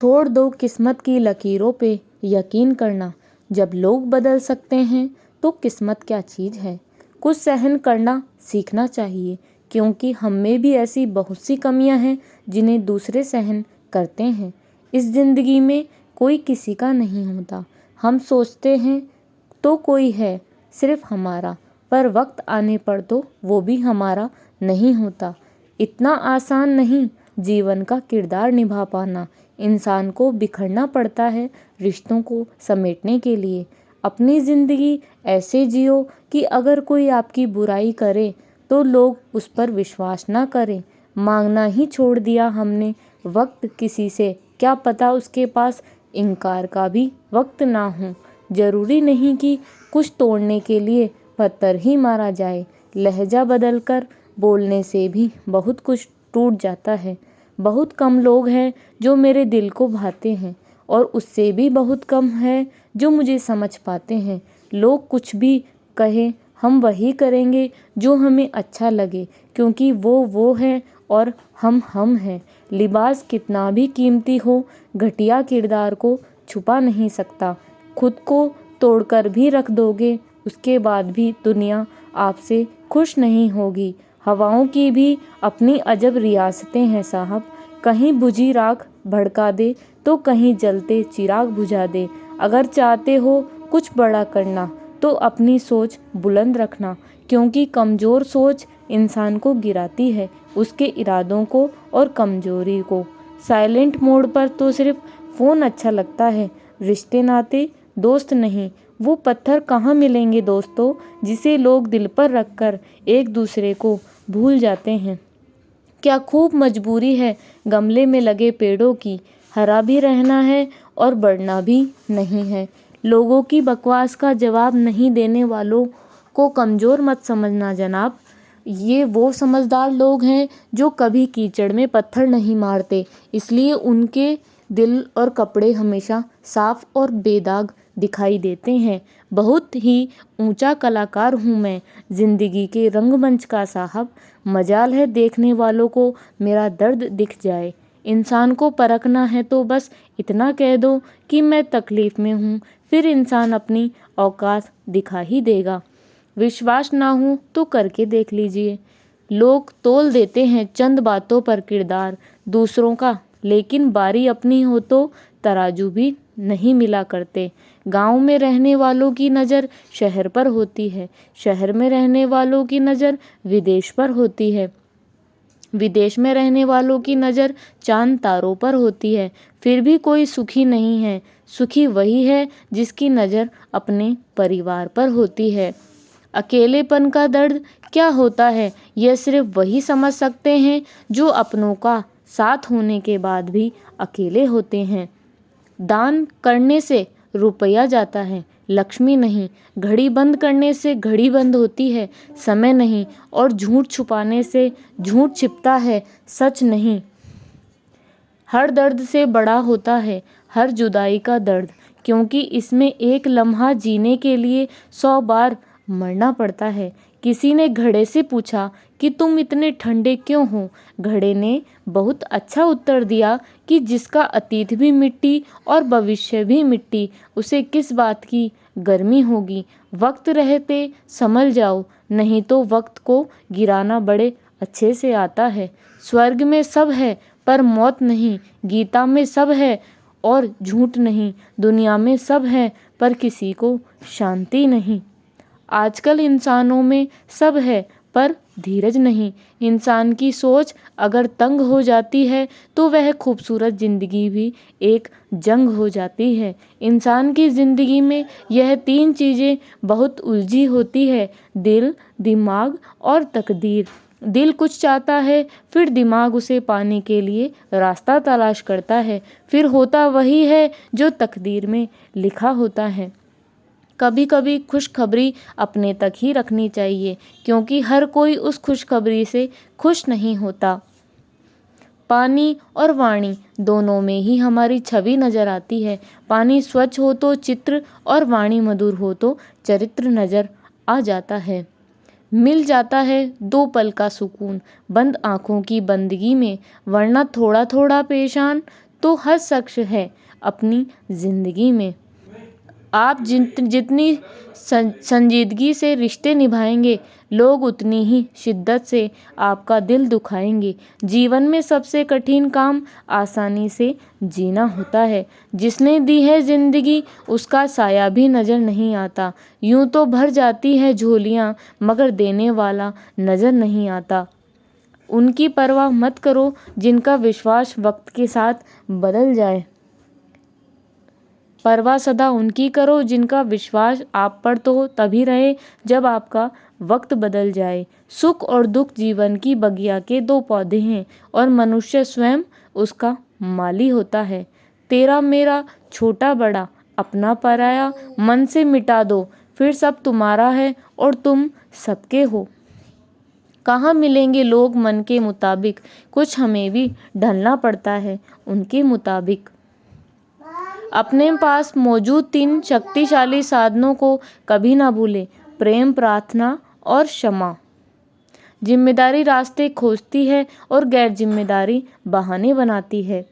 छोड़ दो किस्मत की लकीरों पे यकीन करना। जब लोग बदल सकते हैं तो किस्मत क्या चीज़ है। कुछ सहन करना सीखना चाहिए, क्योंकि हम में भी ऐसी बहुत सी कमियां हैं जिन्हें दूसरे सहन करते हैं। इस ज़िंदगी में कोई किसी का नहीं होता। हम सोचते हैं तो कोई है सिर्फ हमारा, पर वक्त आने पर तो वो भी हमारा नहीं होता। इतना आसान नहीं जीवन का किरदार निभा पाना। इंसान को बिखरना पड़ता है रिश्तों को समेटने के लिए। अपनी ज़िंदगी ऐसे जियो कि अगर कोई आपकी बुराई करे तो लोग उस पर विश्वास ना करें। मांगना ही छोड़ दिया हमने वक्त किसी से, क्या पता उसके पास इनकार का भी वक्त ना हो। ज़रूरी नहीं कि कुछ तोड़ने के लिए पत्थर ही मारा जाए। लहजा बदलकर बोलने से भी बहुत कुछ टूट जाता है। बहुत कम लोग हैं जो मेरे दिल को भाते हैं, और उससे भी बहुत कम है जो मुझे समझ पाते हैं। लोग कुछ भी कहें, हम वही करेंगे जो हमें अच्छा लगे, क्योंकि वो है और हम हैं। लिबास कितना भी कीमती हो, घटिया किरदार को छुपा नहीं सकता। खुद को तोड़कर भी रख दोगे, उसके बाद भी दुनिया आपसे खुश नहीं होगी। हवाओं की भी अपनी अजब रियासतें हैं साहब। कहीं बुझी राख भड़का दे तो कहीं जलते चिराग बुझा दे। अगर चाहते हो कुछ बड़ा करना तो अपनी सोच बुलंद रखना, क्योंकि कमज़ोर सोच इंसान को गिराती है, उसके इरादों को और कमजोरी को। साइलेंट मोड पर तो सिर्फ फ़ोन अच्छा लगता है, रिश्ते नाते दोस्त नहीं। वो पत्थर कहाँ मिलेंगे दोस्तों, जिसे लोग दिल पर रखकर एक दूसरे को भूल जाते हैं। क्या खूब मजबूरी है गमले में लगे पेड़ों की, हरा भी रहना है और बढ़ना भी नहीं है। लोगों की बकवास का जवाब नहीं देने वालों को कमज़ोर मत समझना जनाब। ये वो समझदार लोग हैं जो कभी कीचड़ में पत्थर नहीं मारते, इसलिए उनके दिल और कपड़े हमेशा साफ और बेदाग दिखाई देते हैं। बहुत ही ऊंचा कलाकार हूँ मैं ज़िंदगी के रंगमंच का साहब। मजाल है देखने वालों को मेरा दर्द दिख जाए। इंसान को परखना है तो बस इतना कह दो कि मैं तकलीफ़ में हूँ, फिर इंसान अपनी औकात दिखा ही देगा। विश्वास ना हो तो करके देख लीजिए। लोग तोल देते हैं चंद बातों पर किरदार दूसरों का, लेकिन बारी अपनी हो तो तराजू भी नहीं मिला करते। गांव में रहने वालों की नज़र शहर पर होती है, शहर में रहने वालों की नज़र विदेश पर होती है, विदेश में रहने वालों की नज़र चांद तारों पर होती है। फिर भी कोई सुखी नहीं है। सुखी वही है जिसकी नज़र अपने परिवार पर होती है। अकेलेपन का दर्द क्या होता है, यह सिर्फ वही समझ सकते हैं जो अपनों का साथ होने के बाद भी अकेले होते हैं। दान करने से रुपया जाता है, लक्ष्मी नहीं। घड़ी बंद करने से घड़ी बंद होती है, समय नहीं। और झूठ छुपाने से झूठ छिपता है, सच नहीं। हर दर्द से बड़ा होता है हर जुदाई का दर्द, क्योंकि इसमें एक लम्हा जीने के लिए 100 बार मरना पड़ता है। किसी ने घड़े से पूछा कि तुम इतने ठंडे क्यों हो। घड़े ने बहुत अच्छा उत्तर दिया कि जिसका अतीत भी मिट्टी और भविष्य भी मिट्टी, उसे किस बात की गर्मी होगी। वक्त रहते संभल जाओ, नहीं तो वक्त को गिराना बड़े अच्छे से आता है। स्वर्ग में सब है पर मौत नहीं, गीता में सब है और झूठ नहीं, दुनिया में सब है पर किसी को शांति नहीं। आजकल इंसानों में सब है पर धीरज नहीं। इंसान की सोच अगर तंग हो जाती है तो वह खूबसूरत ज़िंदगी भी एक जंग हो जाती है। इंसान की ज़िंदगी में यह 3 चीज़ें बहुत उलझी होती है, दिल, दिमाग और तकदीर। दिल कुछ चाहता है, फिर दिमाग उसे पाने के लिए रास्ता तलाश करता है, फिर होता वही है जो तकदीर में लिखा होता है। कभी कभी खुशखबरी अपने तक ही रखनी चाहिए, क्योंकि हर कोई उस खुशखबरी से खुश नहीं होता। पानी और वाणी दोनों में ही हमारी छवि नज़र आती है। पानी स्वच्छ हो तो चित्र और वाणी मधुर हो तो चरित्र नज़र आ जाता है। मिल जाता है 2 पल का सुकून बंद आँखों की बंदगी में, वरना थोड़ा थोड़ा पेशान तो हर शख्स है अपनी ज़िंदगी में। आप जितनी संजीदगी से रिश्ते निभाएंगे, लोग उतनी ही शिद्दत से आपका दिल दुखाएंगे। जीवन में सबसे कठिन काम आसानी से जीना होता है। जिसने दी है ज़िंदगी, उसका साया भी नज़र नहीं आता। यूं तो भर जाती है झोलियाँ, मगर देने वाला नज़र नहीं आता। उनकी परवाह मत करो जिनका विश्वास वक्त के साथ बदल जाए। परवाह सदा उनकी करो जिनका विश्वास आप पर तो तभी रहे जब आपका वक्त बदल जाए। सुख और दुख जीवन की बगिया के दो पौधे हैं और मनुष्य स्वयं उसका माली होता है। तेरा मेरा छोटा बड़ा अपना पराया मन से मिटा दो, फिर सब तुम्हारा है और तुम सबके हो। कहाँ मिलेंगे लोग मन के मुताबिक, कुछ हमें भी ढलना पड़ता है उनके मुताबिक। अपने पास मौजूद 3 शक्तिशाली साधनों को कभी ना भूलें, प्रेम, प्रार्थना और क्षमा। जिम्मेदारी रास्ते खोजती है और गैर जिम्मेदारी बहाने बनाती है।